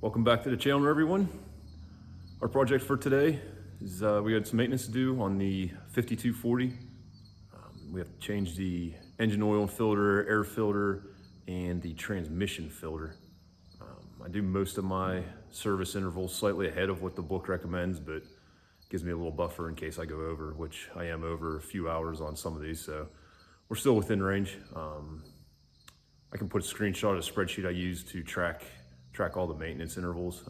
Welcome back to the channel, everyone. Our project for today is we had some maintenance to do on the 5240. We have to change the engine oil filter, air filter, and the transmission filter. I do most of my service intervals slightly ahead of what the book recommends, but gives me a little buffer in case I go over, which I am over a few hours on some of these, so we're still within range. I can put a screenshot of a spreadsheet I use to track all the maintenance intervals.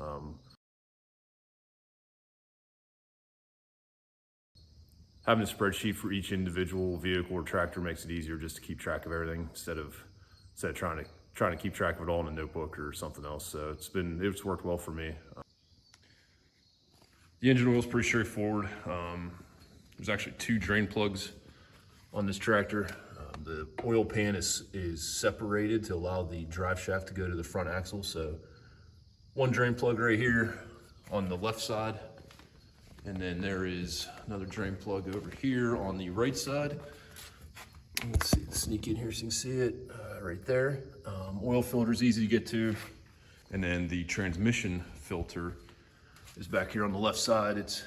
Having a spreadsheet for each individual vehicle or tractor makes it easier just to keep track of everything instead of trying to keep track of it all in a notebook or something else. So it's worked well for me. The engine oil is pretty straightforward. There's actually two drain plugs on this tractor. The oil pan is separated to allow the drive shaft to go to the front axle. So one drain plug right here on the left side, and then there is another drain plug over here on the right side. Let's see, sneak in here so you can see it right there. Oil filter is easy to get to, and then the transmission filter is back here on the left side. It's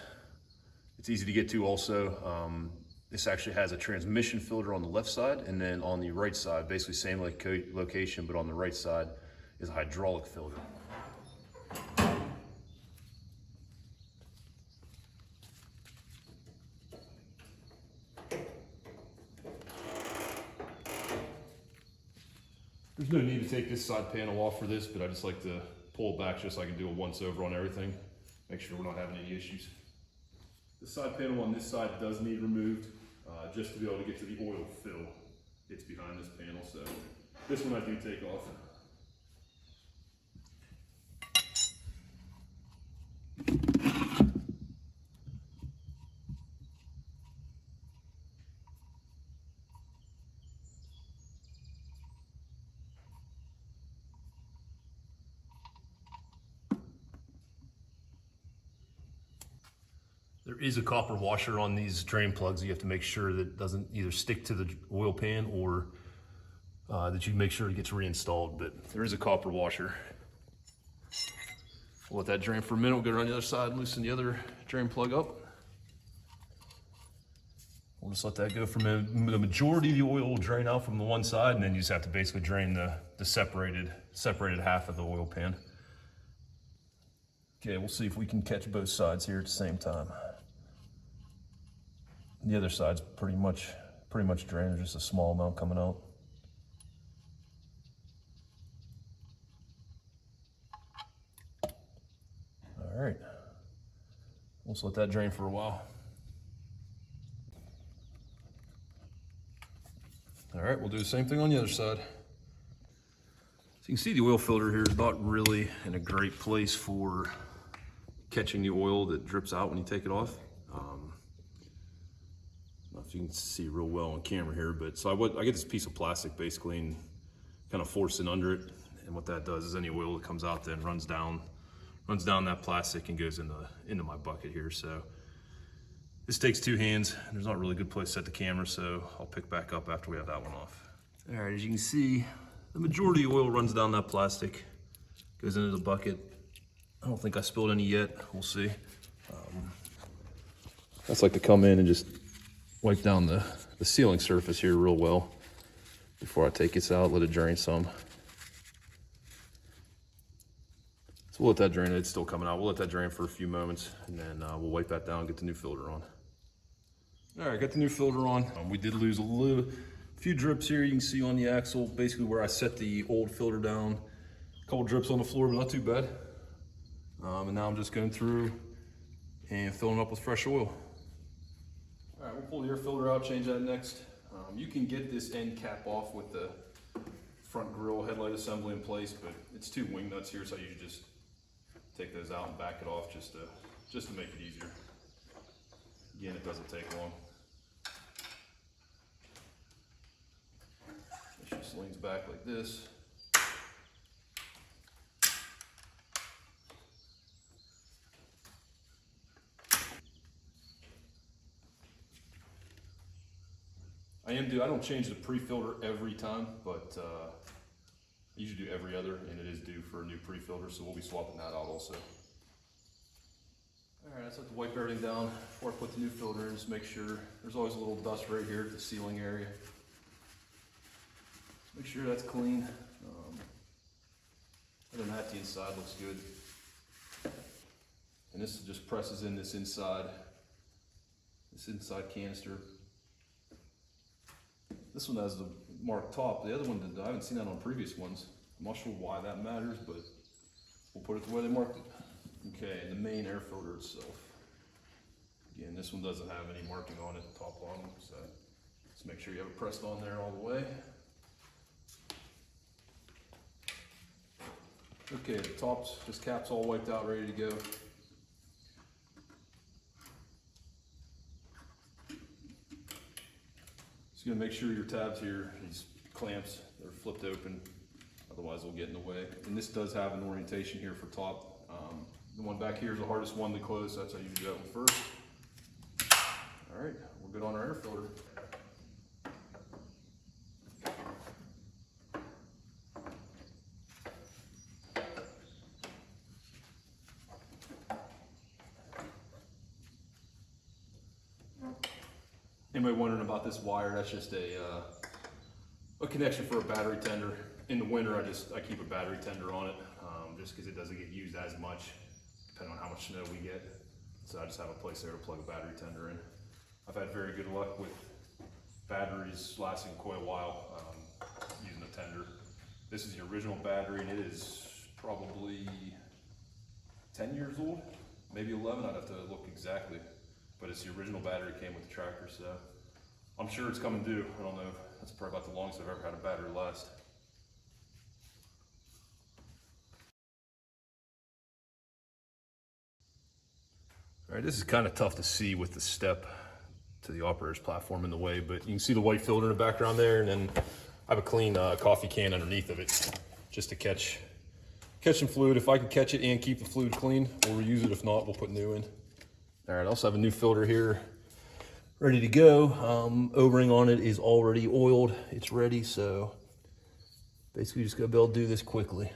easy to get to also. This actually has a transmission filter on the left side, and then on the right side, basically same location, but on the right side is a hydraulic filter. There's no need to take this side panel off for this, but I just like to pull it back just so I can do a once over on everything. Make sure we're not having any issues. The side panel on this side does need removed just to be able to get to the oil fill. It's behind this panel, so this one I do take off. There is a copper washer on these drain plugs. You have to make sure that it doesn't either stick to the oil pan or that you make sure it gets reinstalled, but there is a copper washer. We'll let that drain for a minute. We'll go around the other side and loosen the other drain plug up. We'll just let that go for a minute. The majority of the oil will drain out from the one side, and then you just have to basically drain the separated half of the oil pan. Okay, we'll see if we can catch both sides here at the same time. The other side's pretty much drained, just a small amount coming out. All right, we'll just let that drain for a while. All right, we'll do the same thing on the other side. So you can see the oil filter here is not really in a great place for catching the oil that drips out when you take it off. I don't know if you can see real well on camera here, but so I get this piece of plastic basically and kind of force it under it. And what that does is any oil that comes out then runs down that plastic and goes into my bucket here. So this takes two hands. There's not really a good place to set the camera, so I'll pick back up after we have that one off. All right, as you can see, the majority of the oil runs down that plastic, goes into the bucket. I don't think I spilled any yet. We'll see. I just like to come in and just wipe down the sealing surface here real well before I take this out, let it drain some. So we'll let that drain. It's still coming out. We'll let that drain for a few moments, and then we'll wipe that down and get the new filter on. All right, got the new filter on. We did lose a few drips here. You can see on the axle, basically where I set the old filter down. A couple drips on the floor, but not too bad. And now I'm just going through and filling up with fresh oil. All right, we'll pull the air filter out, change that next. You can get this end cap off with the front grille headlight assembly in place, but it's two wing nuts here, so you just take those out and back it off just to make it easier. Again, it doesn't take long. It just leans back like this. I don't change the pre-filter every time, but usually do every other, and it is due for a new pre-filter, so we'll be swapping that out also. All right, I just have to wipe everything down before I put the new filter in, just make sure. There's always a little dust right here at the sealing area. Just make sure that's clean. Other than that, the inside looks good. And this just presses in this inside canister. This one has the marked top. The other one did. I haven't seen that on previous ones. I'm not sure why that matters, but we'll put it the way they marked it. Okay, and the main air filter itself. Again, this one doesn't have any marking on it, top bottom, so just make sure you have it pressed on there all the way. Okay, the top's, this cap's all wiped out, ready to go. Just gonna make sure your tabs here, these clamps, they're flipped open, otherwise they'll get in the way. And this does have an orientation here for top. The one back here is the hardest one to close, so that's how you do that one first. All right, we're good on our air filter. Anybody wondering about this wire? That's just a connection for a battery tender. In the winter, I keep a battery tender on it, just because it doesn't get used as much, depending on how much snow we get. So I just have a place there to plug a battery tender in. I've had very good luck with batteries lasting quite a while using a tender. This is the original battery, and it is probably 10 years old, maybe 11. I'd have to look exactly. But it's the original battery came with the tractor, so I'm sure it's coming due. I don't know. That's probably about the longest I've ever had a battery last. All right, this is kind of tough to see with the step to the operator's platform in the way, but you can see the white filter in the background there, and then I have a clean coffee can underneath of it just to catch some fluid. If I can catch it and keep the fluid clean, we'll reuse it. If not, we'll put new in. All right, I also have a new filter here ready to go. O-ring on it is already oiled. It's ready, so basically just gonna be able to do this quickly,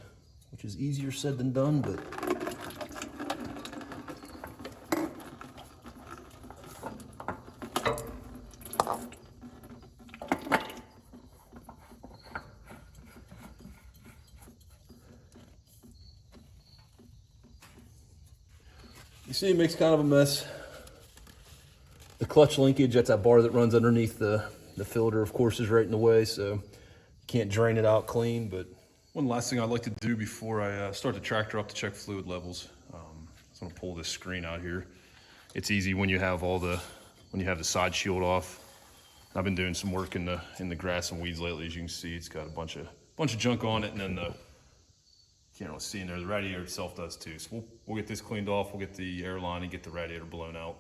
which is easier said than done, but you see it makes kind of a mess. The clutch linkage, that's that bar that runs underneath the filter, of course, is right in the way, so you can't drain it out clean. But one last thing I'd like to do before I start the tractor up to check fluid levels. I'm gonna pull this screen out here. It's easy when you have when you have the side shield off. I've been doing some work in the grass and weeds lately. As you can see, it's got a bunch of junk on it, and then can't really see in there. The radiator itself does too. So we'll get this cleaned off. We'll get the air line and get the radiator blown out.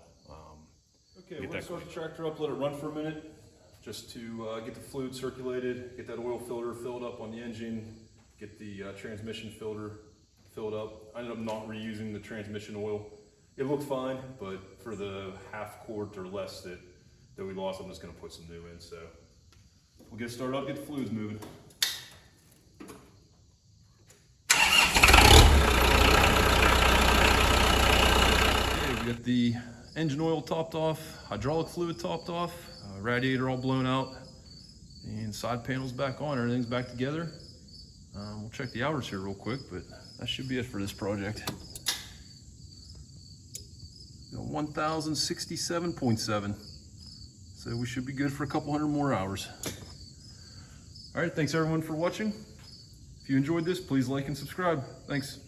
Okay, we're gonna start the tractor up, let it run for a minute, just to get the fluid circulated, get that oil filter filled up on the engine, get the transmission filter filled up. I ended up not reusing the transmission oil. It looked fine, but for the half quart or less that we lost, I'm just gonna put some new in. So we'll get started up, get the fluids moving. We got the engine oil topped off, hydraulic fluid topped off, radiator all blown out, and side panels back on. Everything's back together. We'll check the hours here real quick, but that should be it for this project. 1067.7. So we should be good for a couple hundred more hours. All right, thanks everyone for watching. If you enjoyed this, please like and subscribe. Thanks.